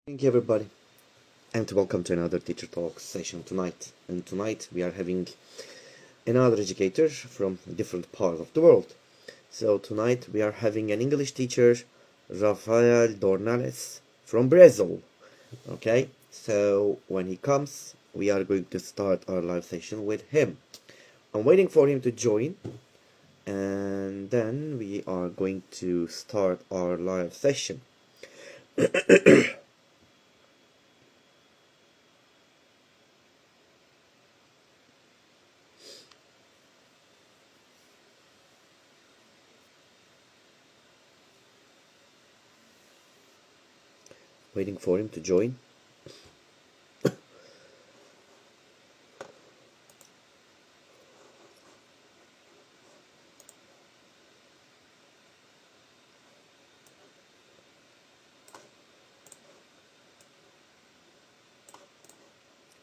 Thank you, everybody, and welcome to another Teacher Talk session tonight. And tonight we are having another educator from a different part of the world. So tonight we are having an English teacher, Rafael Dornelles from Brazil. Okay, so when he comes, we are going to start our live session with him. I'm waiting for him to join, and then we are going to start our live session. Waiting for him to join.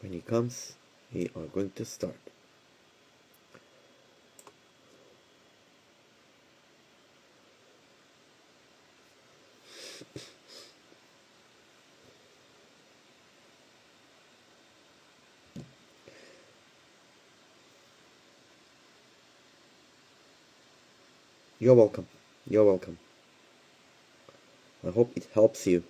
When he comes, we are going to start. You're welcome. You're welcome. I hope it helps you.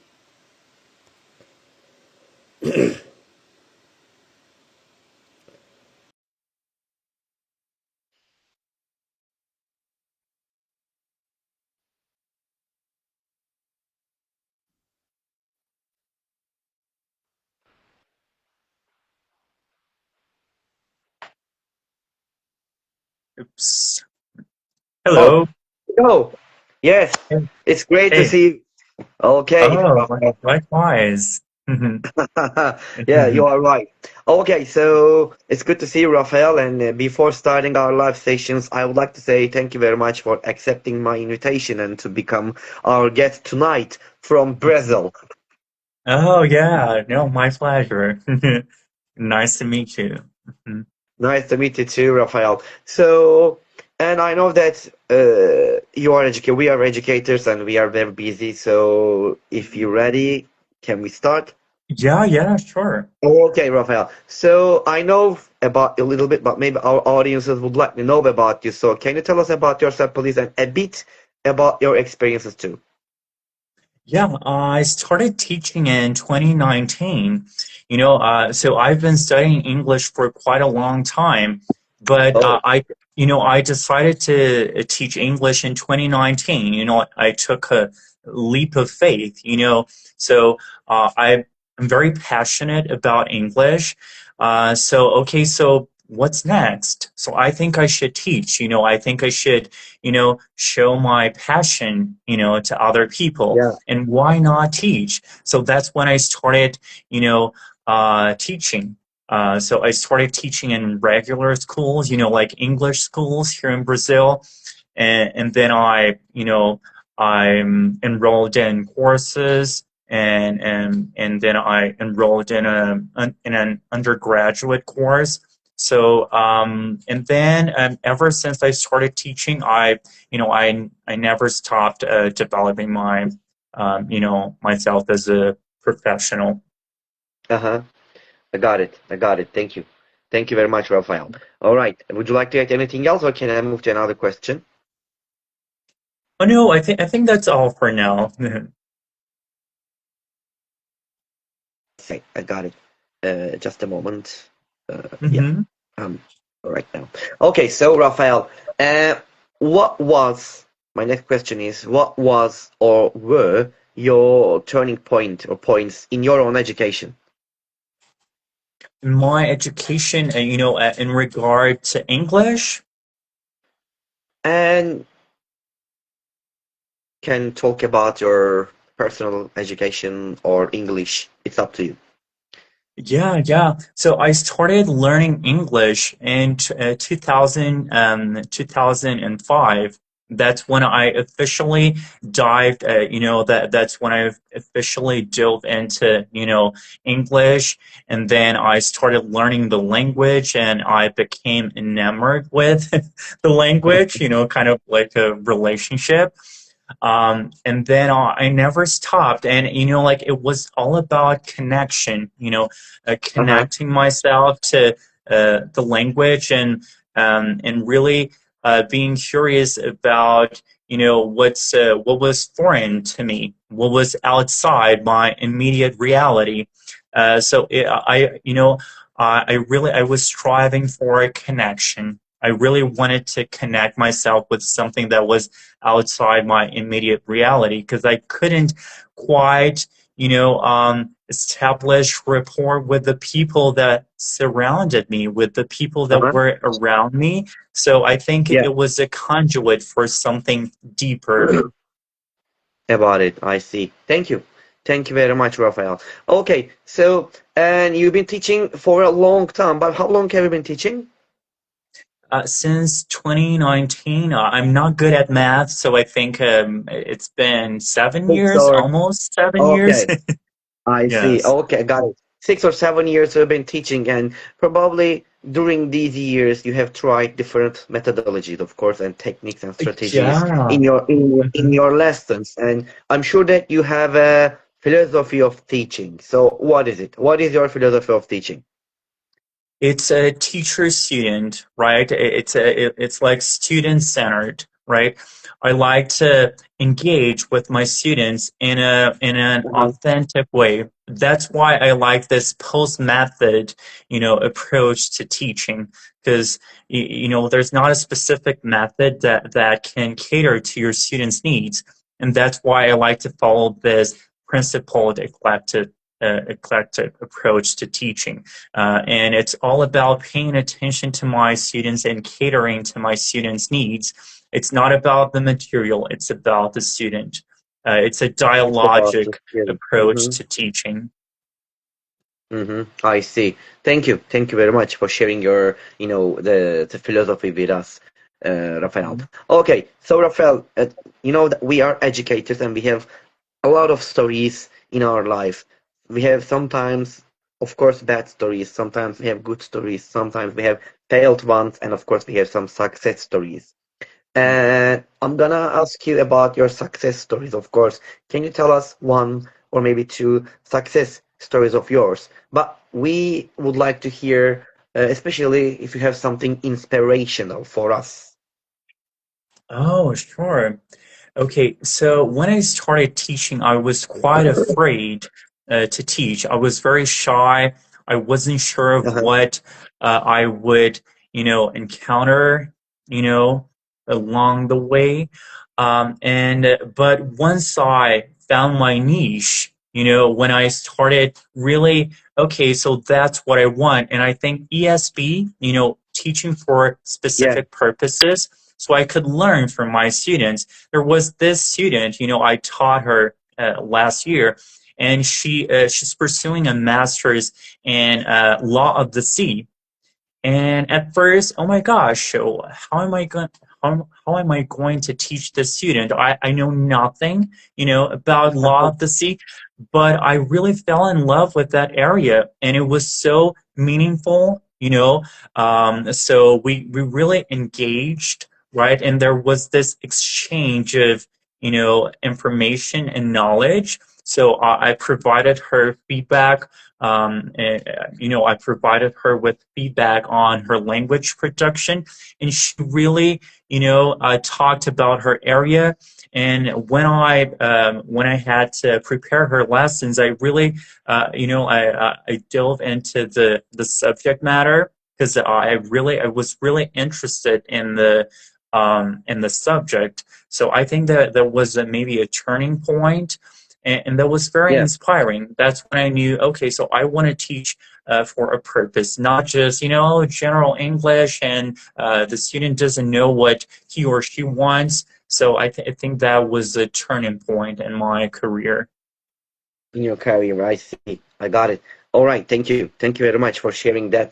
Oops. Oh, Hello. no. Yes, Hey. it's great to Hey. see you. Okay, Oh, Rafael. likewise. Yeah, you are right. Okay, so it's good to see you, Rafael. And before starting our live sessions, I would like to say thank you very much for accepting my invitation and to become our guest tonight from Brazil. Oh, yeah. No, my pleasure. Nice to meet you. Mhm. Nice to meet you too, Rafael. So, and I know that you are we are educators and we are very busy. So, if you're ready, can we start? Yeah, yeah, sure. Okay, Rafael. So, I know about a little bit, but maybe our audiences would like to know about you. So, can you tell us about yourself, please, and a bit about your experiences too? Yeah, I started teaching in 2019. So I've been studying English for quite a long time, but Oh, I decided to teach English in 2019. I took a leap of faith, I'm very passionate about English. So what's next? So I think I should teach, I think I should, show my passion, to other people, yeah. and why not teach? So that's when I started, teaching. So I started teaching in regular schools, like English schools here in Brazil, and then I'm enrolled in courses, and then I enrolled in an undergraduate course. So and then ever since I started teaching, I never stopped developing myself as a professional. Uh-huh. I got it. I got it. Thank you. Thank you very much, Rafael. All right. Would you like to add anything else, or can I move to another question? Oh no, I think that's all for now. Okay, I got it. Just a moment. Yeah, Hmm. um, right now. Okay, so Rafael, uh, what was my next question is what was or were your turning point or points in your own education? My education, in regard to English. And can talk about your personal education or English. It's up to you. Yeah, yeah. So I started learning English in 2005. That's when I officially dived, that's when I officially dove into, English. And then I started learning the language and I became enamored with the language, kind of like a relationship. And then I never stopped. And, like it was all about connection, Uh-huh. connecting myself to the language and really being curious about, what was foreign to me, what was outside my immediate reality. I was striving for a connection. I really wanted to connect myself with something that was outside my immediate reality because I couldn't quite, establish rapport with the people that surrounded me, with the people that Uh-huh. were around me. So I think Yeah. it was a conduit for something deeper. About it. I see. Thank you. Thank you very much, Rafael. Okay, so and you've been teaching for a long time, but how long have you been teaching? Since 2019, I'm not good at math, so I think it's been 7 years, So almost 7 years. okay, I see. Yes. Okay, got it. 6 or 7 years you've been teaching, and probably during these years you have tried different methodologies, of course, and techniques and strategies Yeah. in Mhm. your lessons. And I'm sure that you have a philosophy of teaching. So what is it? What is your philosophy of teaching? It's a teacher student, right? It's like student centered, right? I like to engage with my students in an Uh-huh. authentic way. That's why I like this post method, approach to teaching because there's not a specific method that can cater to your students' needs, and that's why I like to follow this principled eclectic approach to teaching. And it's all about paying attention to my students and catering to my students' needs. It's not about the material, it's about the student. It's a It's about the dialogic skill. approach to teaching. I see. Thank you. Thank you very much for sharing your, the philosophy with us, Rafael. Okay, so Rafael, that we are educators and we have a lot of stories in our life. We have sometimes, of course, bad stories. Sometimes we have good stories. Sometimes we have failed ones, and of course, we have some success stories. And I'm gonna ask you about your success stories, of course. Can you tell us one or maybe two success stories of yours? But we would like to hear, especially if you have something inspirational for us. Oh, sure. Okay, so when I started teaching, I was quite afraid to teach. I was very shy. I wasn't sure of Uh-huh. what I would, encounter, you know, along the way. But once I found my niche, when I started really, okay, so that's what I want. And I think ESB, teaching for Yeah, specific purposes, so I could learn from my students. There was this student, I taught her last year, and she's pursuing a master's in law of the sea. And at first, oh my gosh, so how am I going to teach this student? I know nothing, about law uh-huh. of the sea, but I really fell in love with that area, and it was so meaningful, So we really engaged, right? And there was this exchange of, information and knowledge. So I provided her feedback, I provided her with feedback on her language production, and she really, talked about her area. And when I had to prepare her lessons, I really, I dove into the subject matter because I was really interested in the subject. So I think that there was maybe a turning point, and that was very Yeah. inspiring. That's when I knew, okay, so I want to teach for a purpose, not just, general English, and the student doesn't know what he or she wants. So I think that was a turning point in my career. In your career, I see. I got it. All right. Thank you. Thank you very much for sharing that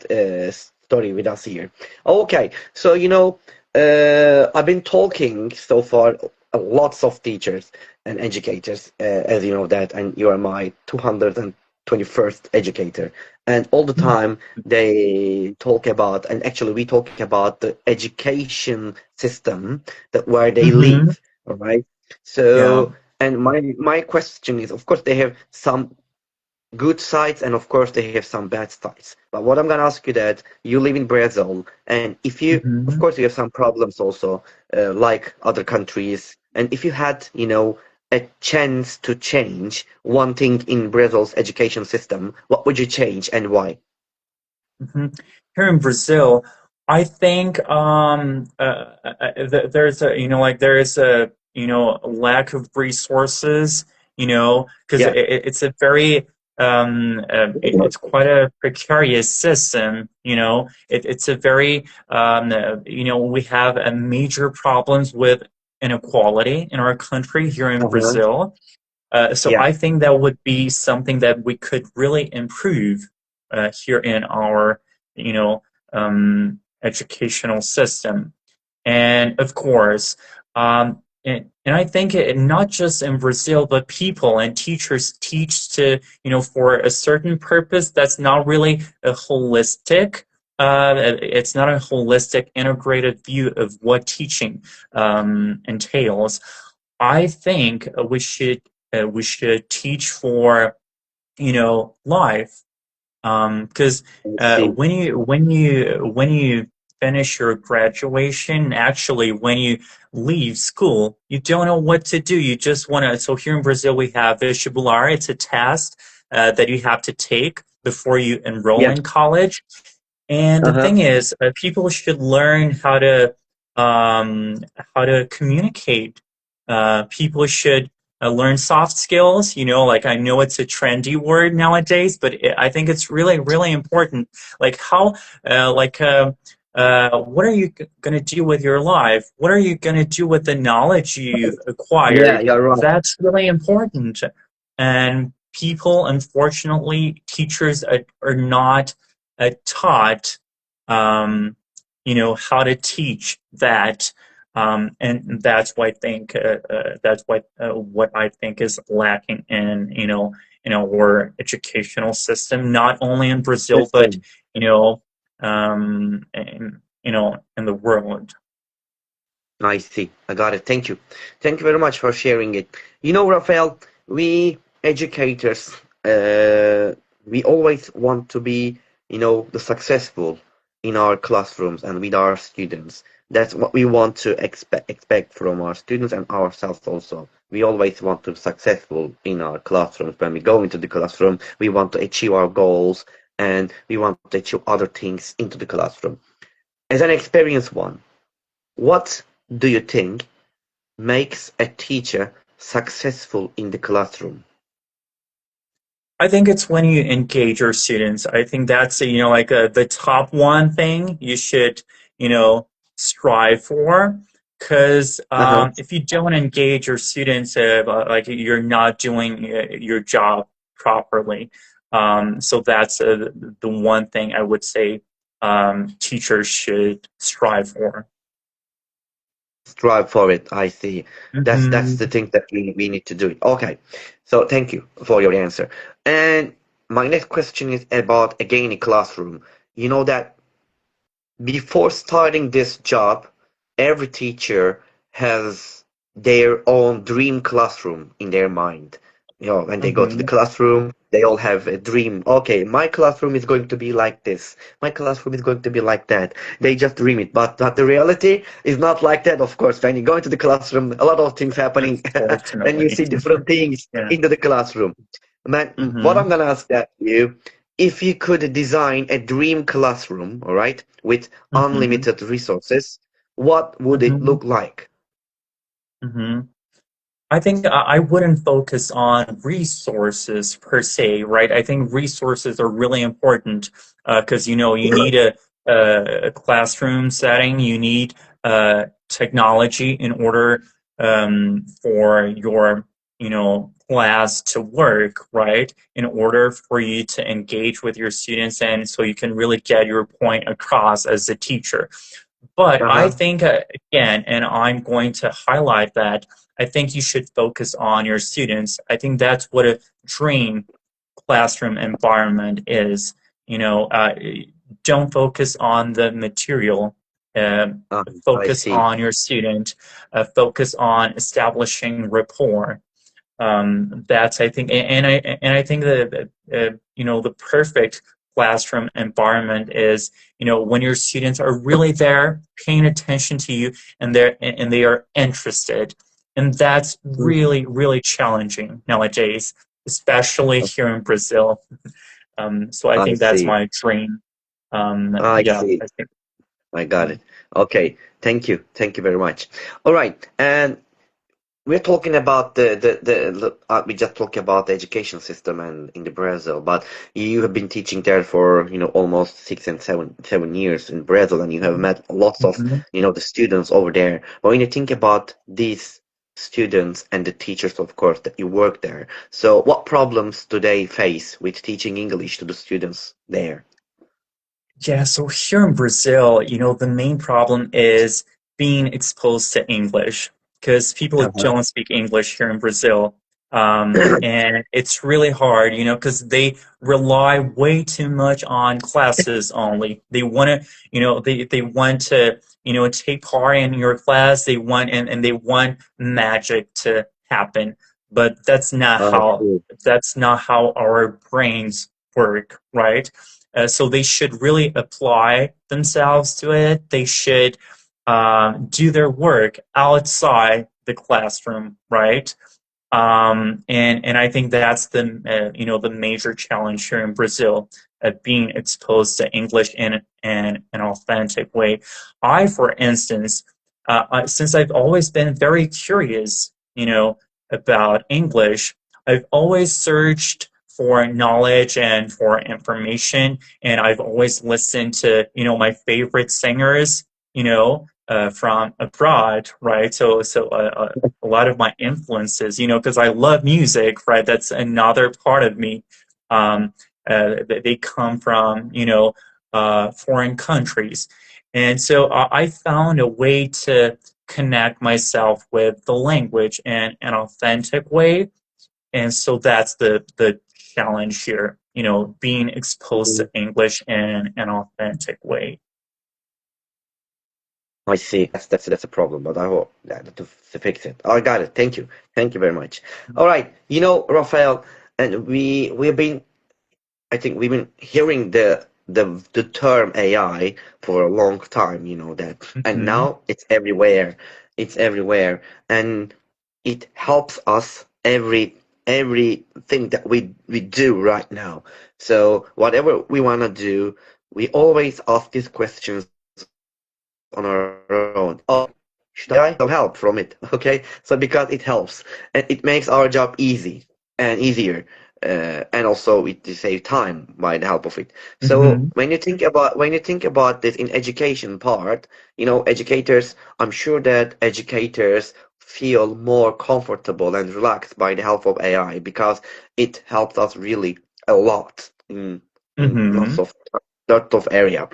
story with us here. Okay. So, I've been talking so far lots of teachers and educators, as you know that, and you are my 221st educator. And all the time they talk about, and actually we talking about the education system that where they Mm-hmm. live. All right. Yeah. So, and my question is, of course, they have some good sides and of course they have some bad sides. But what I'm gonna ask you that you live in Brazil and if you, of Hmm. course, you have some problems also, like other countries. And if you had, a chance to change one thing in Brazil's education system, what would you change and why? Hmm. Here in Brazil, I think there's a like there is a lack of resources, because Yeah. it's a very it's quite a precarious system, it's a very we have a major problems with inequality in our country here in Uh-huh. Brazil. So Yeah. I think that would be something that we could really improve here in our, educational system. And of course, and I think not just in Brazil, but people and teachers teach to, for a certain purpose that's not really a holistic. It's not a holistic, integrated view of what teaching entails. I think we should teach for life, because I see. when you finish your graduation, actually when you leave school, you don't know what to do. You just want to. So here in Brazil, we have vestibular. It's a test that you have to take before you enroll Yeah. in college. And the Uh-huh. thing is, people should learn how to communicate. People should learn soft skills. Like I know it's a trendy word nowadays, but I think it's really, really important. Like what are you going to do with your life? What are you going to do with the knowledge you've Yeah, acquired? you're right. That's really important. And people, unfortunately, teachers are not taught, um, how to teach that, and that's why I think that's what I think is lacking in our educational system, not only in Brazil but Listen, in the world. I see. I got it. Thank you. Thank you very much for sharing it. Rafael, we educators, we always want to be, the successful in our classrooms and with our students. That's what we want to expect from our students and ourselves also. We always want to be successful in our classrooms. When we go into the classroom, we want to achieve our goals and we want to achieve other things into the classroom. As an experienced one, what do you think makes a teacher successful in the classroom? I think it's when you engage your students. I think that's like the top one thing you should you know strive for. Because Uh-huh. if you don't engage your students, like you're not doing your job properly. So that's the one thing I would say teachers should strive for. Strive for it. I see. That's the Hmm. thing that we need to do it. Okay. So thank you for your answer. And my next question is about again a classroom. You know that before starting this job, every teacher has their own dream classroom in their mind. When they go to the Hmm. classroom, they all have a dream. Okay, my classroom is going to be like this. My classroom is going to be like that. They just dream it, but the reality is not like that, of course. When you go into the classroom, a lot of things happening, and you Unfortunately, see different things yeah. into the classroom. Man, what Hmm. I'm gonna ask that you, if you could design a dream classroom, all right, with Hmm. unlimited resources, what would it Hmm. look like? Hmm. I think I wouldn't focus on resources per se, right? I think resources are really important because you need a classroom setting, you need technology in order for your class to work, right? In order for you to engage with your students and so you can really get your point across as a teacher. But I Uh-huh. think, again, and I'm going to highlight that, I think you should focus on your students. I think that's what a dream classroom environment is. You know, uh, don't focus on the material. I focus see. on your student, focus on establishing rapport. That's I think, and I think that the perfect classroom environment is when your students are really there, paying attention to you, and they are interested, and that's Mm, really really challenging nowadays, especially here in Brazil. So I I think that's see. my dream. I Yeah, see. I think. I got it. Okay. Thank you. Thank you very much. All right. And we're talking about we just talked about the education system and in the Brazil, but you have been teaching there for, almost 6 and 7 years in Brazil, and you have met lots of, Mhm. the students over there. But when you think about these students and the teachers, of course, that you work there, so what problems do they face with teaching English to the students there? Yeah, so here in Brazil, the main problem is being exposed to English because people Uh-huh. don't speak English here in Brazil. And it's really hard, because they rely way too much on classes only. They want to, they want to, take part in your class. They want, and they want magic to happen. But I see. that's not how our brains work, right? So they should really apply themselves to it. They should do their work outside the classroom, right? And I think that's the major challenge here in Brazil, being exposed to English in an authentic way. For instance, since I've always been very curious, about English, I've always searched for knowledge and for information, and I've always listened to my favorite singers, from abroad, right? A lot of my influences, because I love music, right? That's another part of me. They come from, foreign countries. And so I found a way to connect myself with the language in an authentic way. And so that's the challenge here, being exposed to English in an authentic way. I see. That's a problem, but I hope that to fix it. I got it. Thank you very much. All right. Rafael, and we've been. I think we've been hearing the term AI for a long time. You know that, and Hmm. now it's everywhere. It's everywhere, and it helps us everything that we do right now. So whatever we wanna do, we always ask these questions on our own. Oh, should I some help from it? Okay, so because it helps and it makes our job easy and easier, and also it to save time by the help of it. So Hmm. when you think about this in education part, educators. I'm sure that educators feel more comfortable and relaxed by the help of AI because it helps us really a lot in Hmm. lots of area.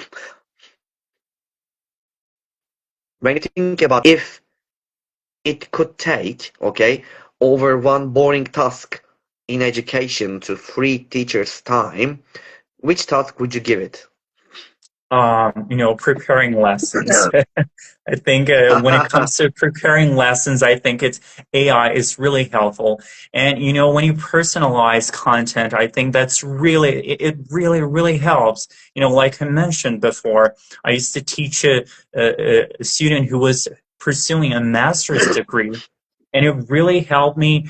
When you think about if it could take, okay, over one boring task in education to free teachers' time, which task would you give it? Preparing lessons. I think when it comes to preparing lessons, I think it's AI is really helpful. And when you personalize content, I think that's it really really helps. Like I mentioned before, I used to teach a student who was pursuing a master's degree, and it really helped me,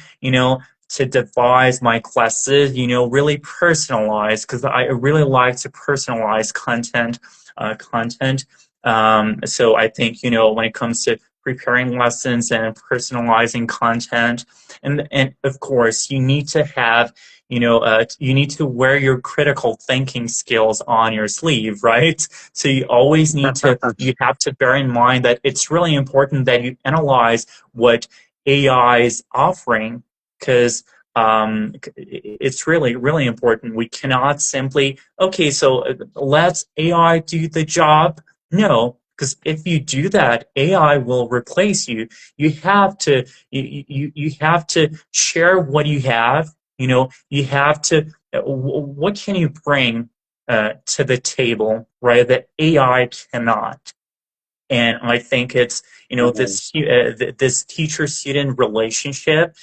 to devise my classes, really personalize because I really like to personalize content. So I think, when it comes to preparing lessons and personalizing content, and of course, you need to have, you need to wear your critical thinking skills on your sleeve, right? So you have to bear in mind that it's really important that you analyze what AI is offering because it's really, really important. We cannot simply, okay, so let's AI do the job. No, because if you do that, AI will replace you. You have to share what you have. You have to. What can you bring to the table, right? That AI cannot. And I think it's, Mhm. this teacher-student relationship,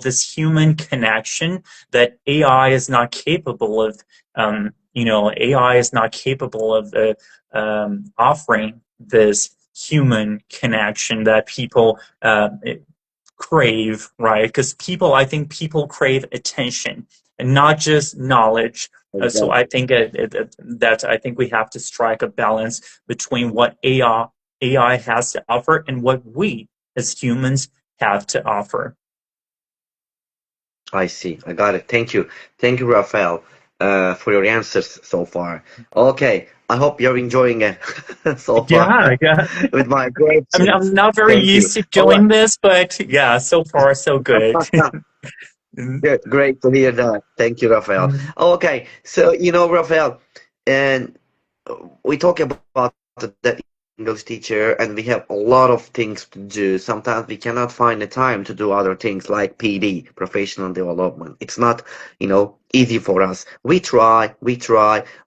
this human connection that AI is not capable of. AI is not capable of offering this human connection that people crave, right? Because I think people crave attention and not just knowledge. So I Exactly. think that I think we have to strike a balance between what AI has to offer and what we as humans have to offer. I see. I got it. Thank you. Thank you, Rafael, for your answers so far. Okay. I hope you're enjoying it so far Yeah, yeah. with my I mean, questions. I'm not very Thank you. used to All doing this, but yeah, so far so good. right. Good. Great to hear that. Thank you, Rafael. Okay. So, Rafael, and we talk about that English teacher, and we have a lot of things to do. Sometimes we cannot find the time to do other things like PD, professional development. It's not, easy for us. We try,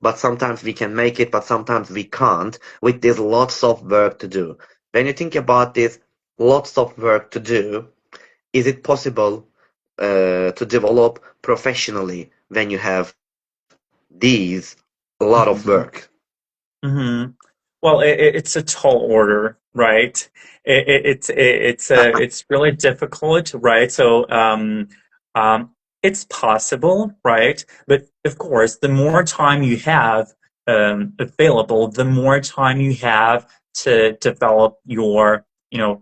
but sometimes we can make it, but sometimes we can't. With there's lots of work to do. When you think about this, lots of work to do, is it possible to develop professionally when you have these a lot of work? Hmm. Well, it's a tall order, right? It's really difficult, right? So it's possible, right? But of course, the more time you have available, the more time you have to develop your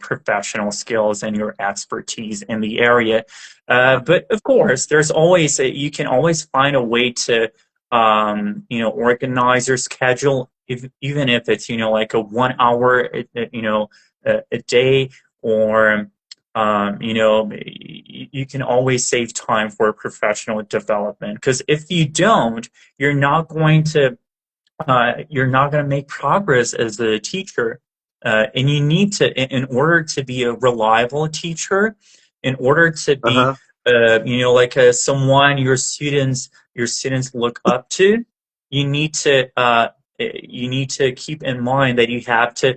professional skills and your expertise in the area. But of course, you can always find a way to organize your schedule, even if it's, like a 1 hour, a day, or, you can always save time for professional development. Because if you don't, you're not going to make progress as a teacher. And you need to, in order to be a reliable teacher, in order to be, Uh-huh. like someone your students look up to, you need to, keep in mind that you have to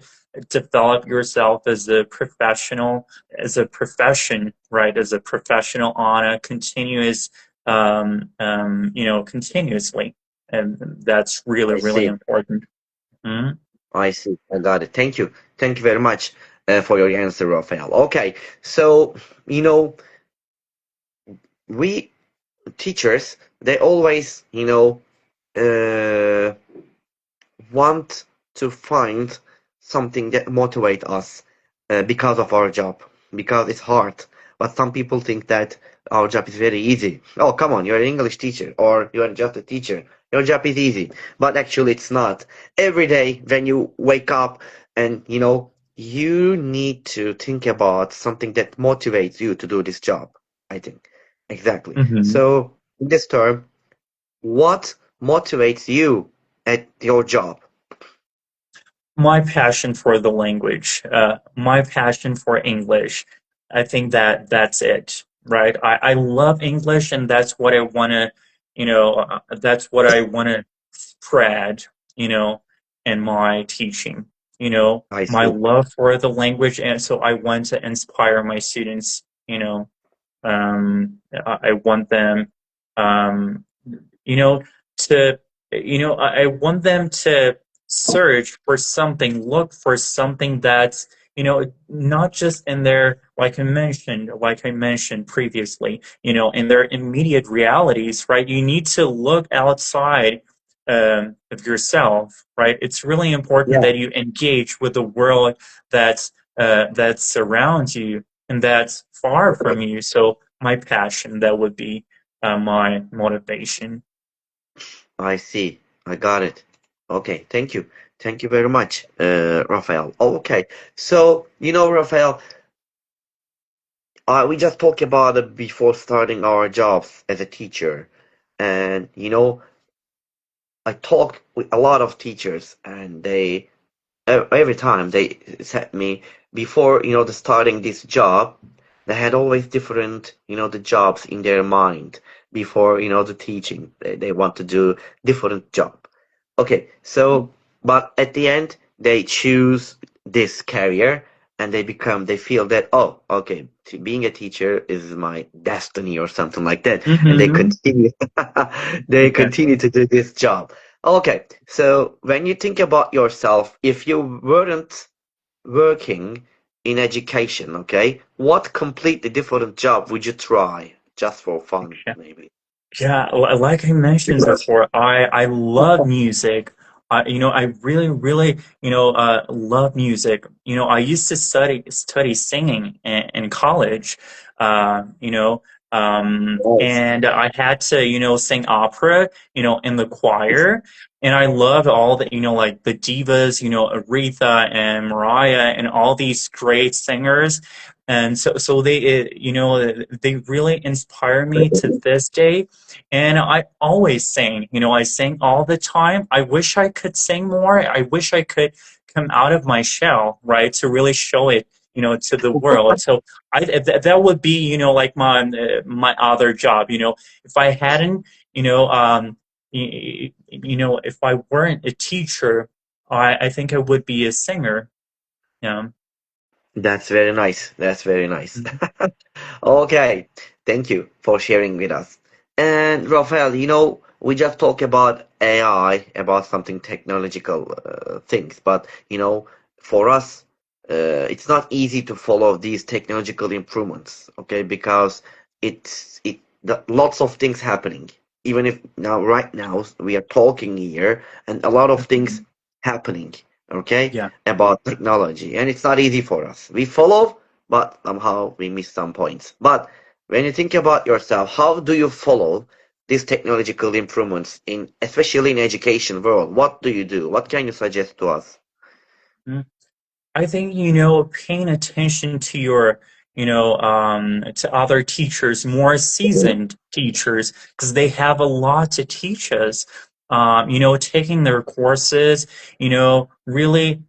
develop yourself as a professional, as a profession, right? As a professional on a continuous, continuously, and that's really, I really see. important. Mhm. I see. I got it. Thank you. Thank you very much for your answer, Rafael. Okay. So, you know, we teachers, they always, uh, want to find something that motivate us because of our job, because it's hard. But some people think that our job is very easy. Oh, come on, you're an English teacher or you're just a teacher. Your job is easy. But actually it's not. Every day when you wake up and, you need to think about something that motivates you to do this job, I think. Exactly. Mhm. So, in this term, what motivates you at your job? My passion for the language, my passion for English. I think that that's it, right? I love English, and that's what I want to, that's what I want to spread, in my teaching. I My see. love for the language, and so I want to inspire my students. I want them, um, you know, to, I want them to search for something, look for something that's, not just in their, like I mentioned previously, in their immediate realities, right? You need to look outside of yourself, right? It's really important Yeah, that you engage with the world that surrounds you and that's far from you. So my passion, that would be my motivation. I see. I got it. Okay, thank you. Thank you very much, Rafael. Okay, so, Rafael, we just talked about it before starting our jobs as a teacher. And, I talk with a lot of teachers, and every time they said me, before, the starting this job, they had always different, the jobs in their mind before, the teaching. They want to do different job. Okay, so but at the end they choose this career, and they feel that, oh, okay, being a teacher is my destiny or something like that, and they Mm-hmm. continue they Yeah. continue to do this job. Okay, so when you think about yourself, if you weren't working in education, okay, what completely different job would you try just for fun, maybe? Yeah, like I mentioned before, I love music. I really, really, love music. I used to study singing in college. Uh, you know, Nice. and I had to, sing opera, in the choir. And I loved all the, like the divas, Aretha and Mariah and all these great singers. And so they really inspire me to this day. And I always sing, I sing all the time. I wish I could sing more. I wish I could come out of my shell, right, to really show it, to the world. So that would be, like my other job. If I hadn't, if I weren't a teacher, I think I would be a singer. Yeah. That's very nice. That's very nice. Mhm. Okay, thank you for sharing with us. And Rafael, we just talk about AI, about something technological things, but for us, it's not easy to follow these technological improvements, okay? Because lots of things happening. Even if right now, we are talking here, and a lot of things Mhm. happening, okay, Yeah. about technology, and it's not easy for us. We follow, but somehow we miss some points. But when you think about yourself, how do you follow these technological improvements especially in education world? What do you do? What can you suggest to us? I think, paying attention to to other teachers, more seasoned teachers, because they have a lot to teach us. Taking their courses, really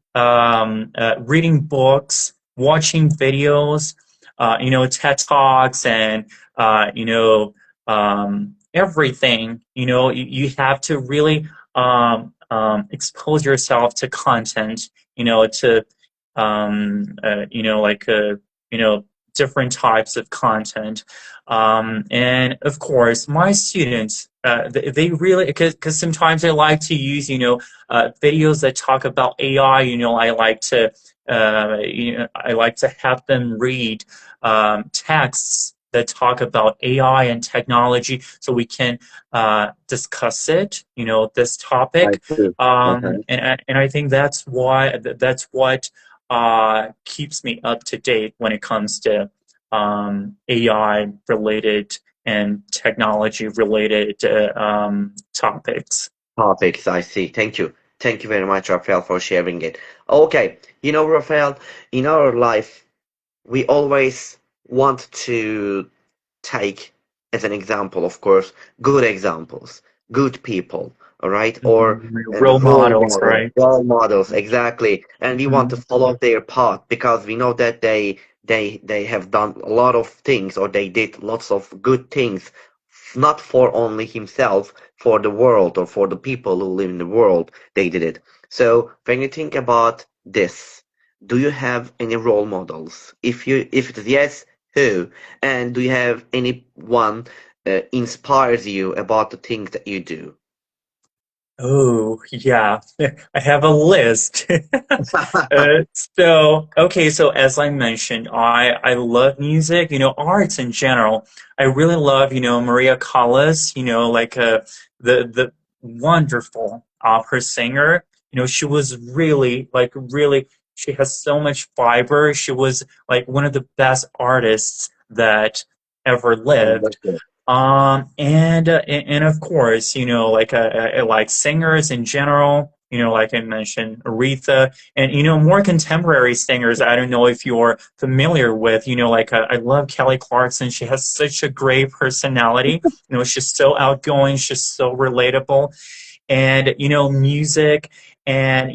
reading books, watching videos, TED Talks, and, everything. You have to really expose yourself to content, to like different types of content. And of course, my students, they really, because sometimes I like to use, videos that talk about AI. I like to have them read texts that talk about AI and technology, so we can discuss it. This I topic, see. Okay. and I think that's what keeps me up to date when it comes to AI related and technology related topics. Topics, I see. Thank you. Thank you very much, Rafael, for sharing it. Okay, Rafael, in our life, we always want to take as an example, of course, good examples, good people, all right, or Role models, right? role models, exactly. And we want to Mhm. follow their path because we know that they have done a lot of things, or they did lots of good things, not for only himself, for the world or for the people who live in the world. They did it. So when you think about this, do you have any role models? If it is yes, who? And do you have anyone inspires you about the things that you do? Oh, yeah. I have a list. So as I mentioned, I love music, arts in general. I really love, Maria Callas, like the wonderful opera singer. She was really, like, really, she has so much fiber. She was like one of the best artists that ever Oh, that's lived. good. And of course, like I like singers in general, like I mentioned, Aretha, and more contemporary singers. I don't know if you're familiar with, like I love Kelly Clarkson. She has such a great personality. She's so outgoing, she's so relatable, and music, and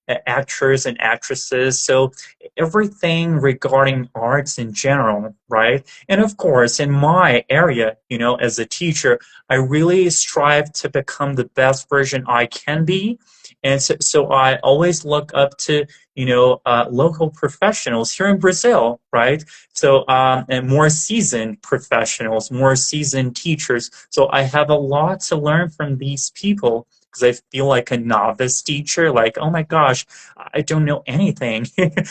actors and actresses. So everything regarding arts in general, right? And of course, in my area, as a teacher, I really strive to become the best version I can be. And so I always look up to, local professionals here in Brazil, right? So, and more seasoned professionals, more seasoned teachers. So I have a lot to learn from these people because I feel like a novice teacher, like, oh my gosh, I don't know anything.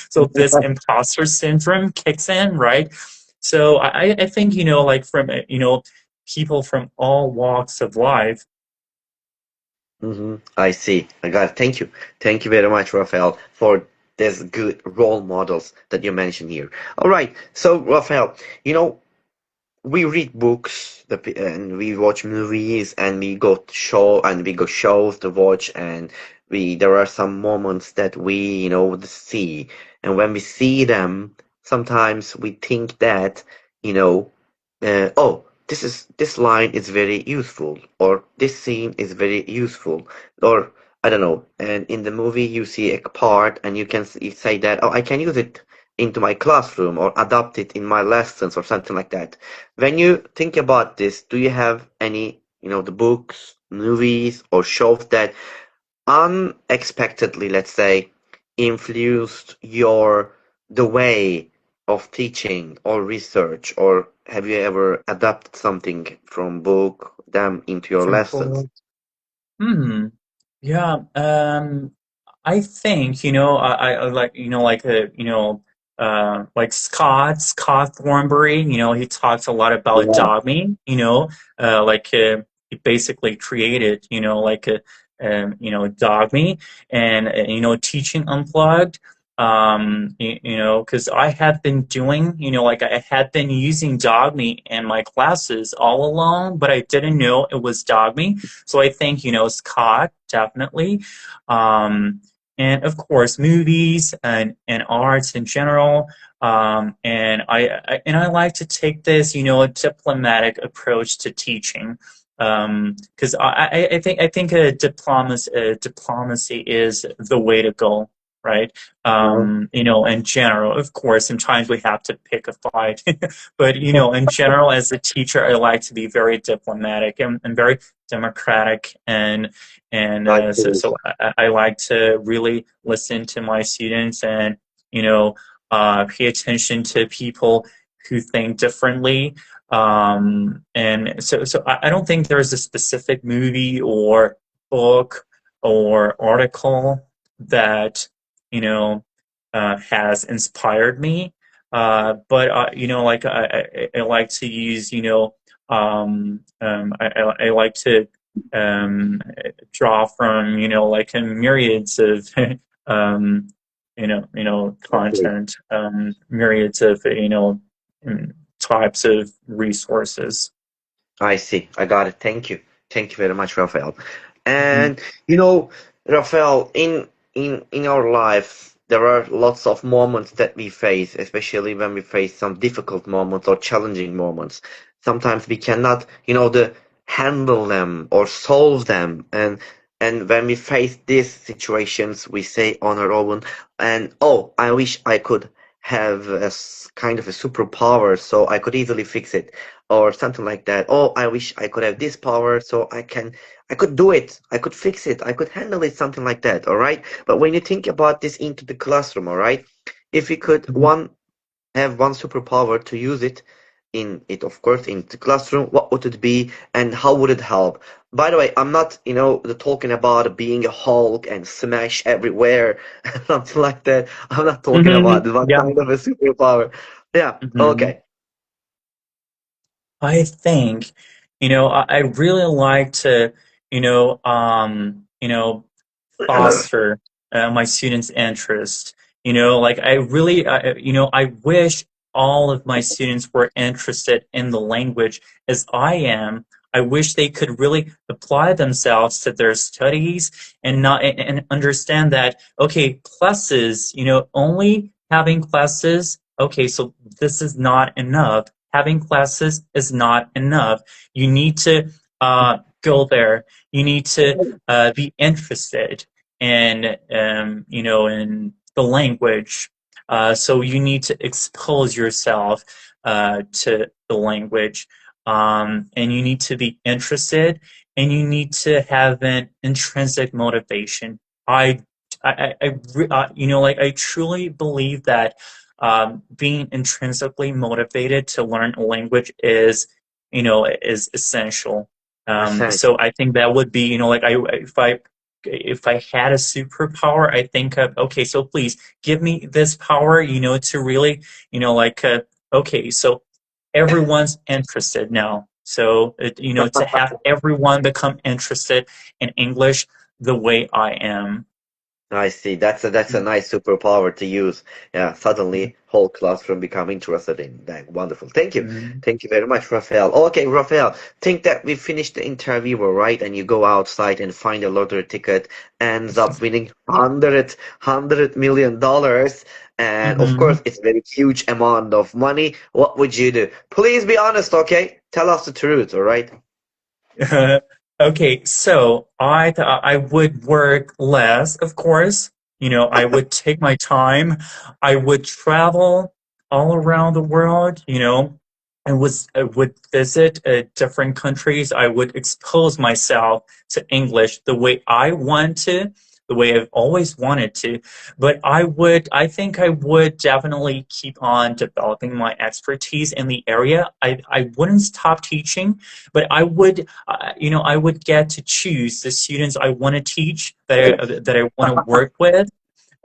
So this imposter syndrome kicks in, right? So I think, like from, people from all walks of life. I see. I got it. Thank you. Thank you very much, Rafael, for these good role models that you mentioned here. All right. So, Rafael, you know, we read books and we watch movies and we go shows to watch and we there are some moments that we see, and when we see them sometimes we think that you know oh, this line is very useful, or this scene is very useful, or I don't know, and in the movie you see a part and you say that, oh, I can use it into my classroom or adapt it in my lessons or something like that. When you think about this, do you have any, the books, movies, or shows that unexpectedly, let's say, influenced the way of teaching or research, or have you ever adapted something from book them into your From lessons? book. Hmm. Yeah. I think, I like, like Scott Thornbury, he talks a lot about Yeah. dogme, he basically created, dogme and, teaching unplugged. Because I have been doing, like I had been using dogme in my classes all along, but I didn't know it was dogme. So I think, Scott, definitely. Um, and of course, movies and arts in general. And I like to take this, a diplomatic approach to teaching. Because I think diplomacy is the way to go, right? Uh-huh. In general, of course, sometimes we have to pick a fight, but in general, as a teacher, I like to be very diplomatic and very democratic, and I see. so I like to really listen to my students and you know pay attention to people who think differently. And so I don't think there's a specific movie or book or article that you know has inspired me. But like I like to use, I like to um, draw from, like myriads of um, Okay. content, myriads of types of resources. I see. I got it. Thank you. Thank you very much, Rafael. Mhm. And Rafael, in our life, there are lots of moments that we face, especially when we face some difficult moments or challenging moments. Sometimes we cannot, handle them or solve them, and when we face these situations, we say on our own, and oh, I wish I could have kind of a superpower so I could easily fix it or something like that. Oh, I wish I could have this power so I could do it, I could fix it, I could handle it, something like that. All right. But when you think about this into the classroom, all right, if you could Mhm. have one superpower to use it in it, of course, in the classroom, what would it be and how would it help? By the way, I'm not, talking about being a Hulk and smash everywhere, something like that. I'm not talking about Mhm. what Yeah. kind of a superpower. Yeah, Mhm. okay. I think, I really like to, you know, um, you know, foster my students' interest. Like I really, I wish all of my students were interested in the language as I am. I wish they could really apply themselves to their studies and not and understand that okay, classes, only having classes. Okay, so this is not enough. Having classes is not enough. You need to go there. You need to be interested in the language. So you need to expose yourself to the language, and you need to be interested, and you need to have an intrinsic motivation. I, I truly believe that being intrinsically motivated to learn a language is essential. So Essential. I think that would be, if I had a superpower, I think of, okay, so please give me this power, to really, okay, so everyone's interested now. So, to have everyone become interested in English the way I am. I see. That's a nice superpower to use. Yeah, suddenly whole classroom become interested in that. Wonderful. Thank you. Mhm. Thank you very much, Rafael. Okay, Rafael, think that we finished the interview, right? And you go outside and find a lottery ticket, ends up winning $100 million. And of Mhm. course, it's a very huge amount of money. What would you do? Please be honest, okay? Tell us the truth, all right? Okay, so I would work less, of course. I would take my time. I would travel all around the world. I would visit different countries. I would expose myself to English the way I want to, the way I've always wanted to. But I think I would definitely keep on developing my expertise in the area. I wouldn't stop teaching, but I would get to choose the students I want to teach, that I want to work with.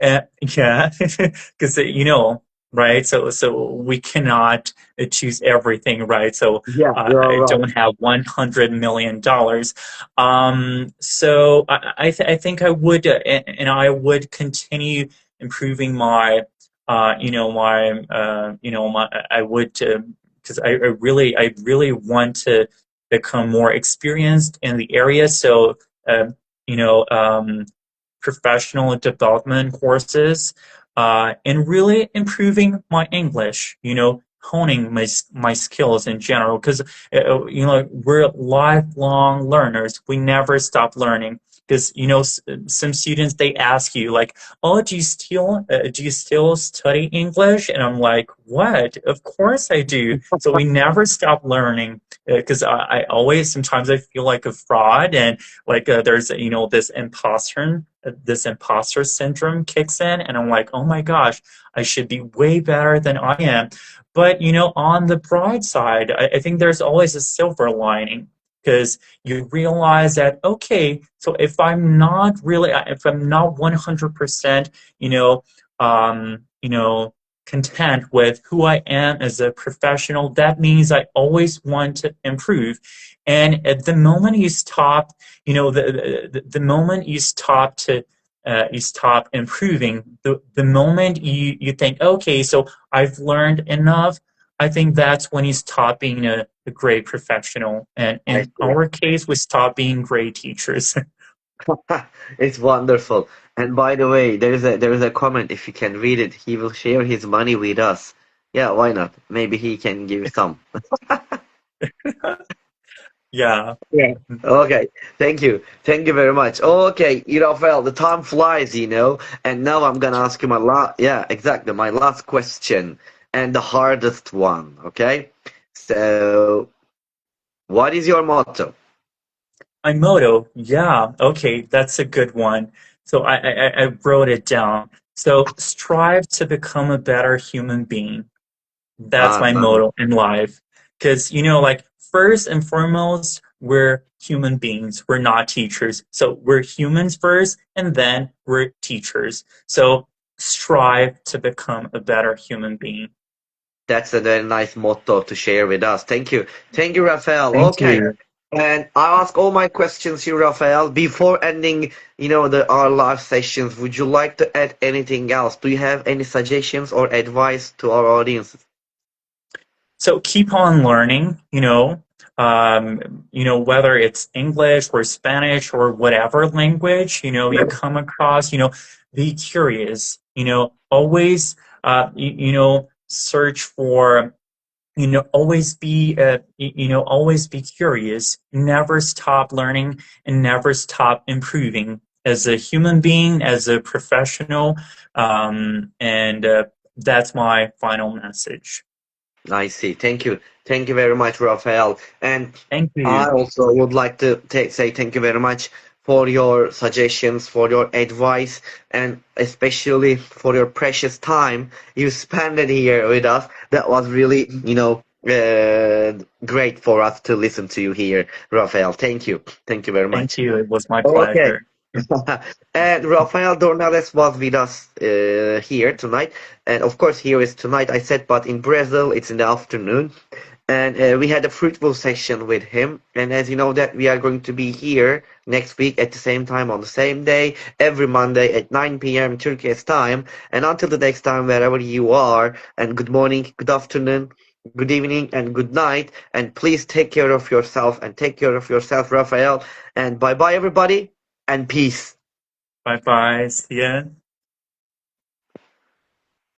Yeah, because right. So we cannot choose everything, right? So Yeah, you're I right. don't have $100 million. So I think I would, and I would continue improving my, I would, because I really want to become more experienced in the area. So, you know. Professional development courses, and really improving my English, honing my skills in general. Because, we're lifelong learners. We never stop learning. Because, some students, they ask you, like, oh, do you still study English? And I'm like, what? Of course I do. So we never stop learning. Because I always, sometimes I feel like a fraud, and like, there's, this imposter syndrome kicks in, and I'm like, oh my gosh, I should be way better than I am. But, on the bright side, I think there's always a silver lining, because you realize that, okay, so if I'm not 100%, you know um, you know content with who I am as a professional, that means I always want to improve. And at the moment you stop, the moment you stop improving, the moment you think, okay, so I've learned enough, I think that's when you stop being a great professional. And I in see. our case, we stop being great teachers. It's wonderful. And by the way, there is a comment. If you can read it, he will share his money with us. Yeah, why not? Maybe he can give some. Yeah. Yeah. Okay. Thank you very much. Okay, Rafael, the time flies. And now I'm gonna ask you yeah, exactly, my last question and the hardest one. Okay. So, what is your motto? My motto, yeah, okay, that's a good one. So I wrote it down. So strive to become a better human being. That's Ah, my nice. motto in life. Because, like, first and foremost, we're human beings. We're not teachers. So we're humans first, and then we're teachers. So strive to become a better human being. That's a very nice motto to share with us. Thank you. Thank you, Rafael. Thank Okay. you. And I ask all my questions here, Rafael. Before ending, our live sessions, would you like to add anything else? Do you have any suggestions or advice to our audience? So keep on learning, whether it's English or Spanish or whatever language, you come across, be curious, always, search for, always be curious, never stop learning and never stop improving. as a human being, as a professional, and that's my final message. I see. Thank you. Thank you very much, Rafael. And Thank I you. also would like to say thank you very much for your suggestions, for your advice, and especially for your precious time you spent it here with us. That was really, great for us to listen to you here, Rafael. Thank you. Thank you very Thank much. you. It was my Okay. pleasure. And Rafael Dornelles was with us here tonight. And of course, here is tonight, I said, but in Brazil, it's in the afternoon. And we had a fruitful session with him. And as you know, that we are going to be here next week at the same time on the same day, every Monday at 9 p.m. Turkish time. And until the next time, wherever you are, and good morning, good afternoon, good evening, and good night. And please take care of yourself and take care of yourself, Rafael. And bye bye, everybody, and peace. Bye bye. See ya.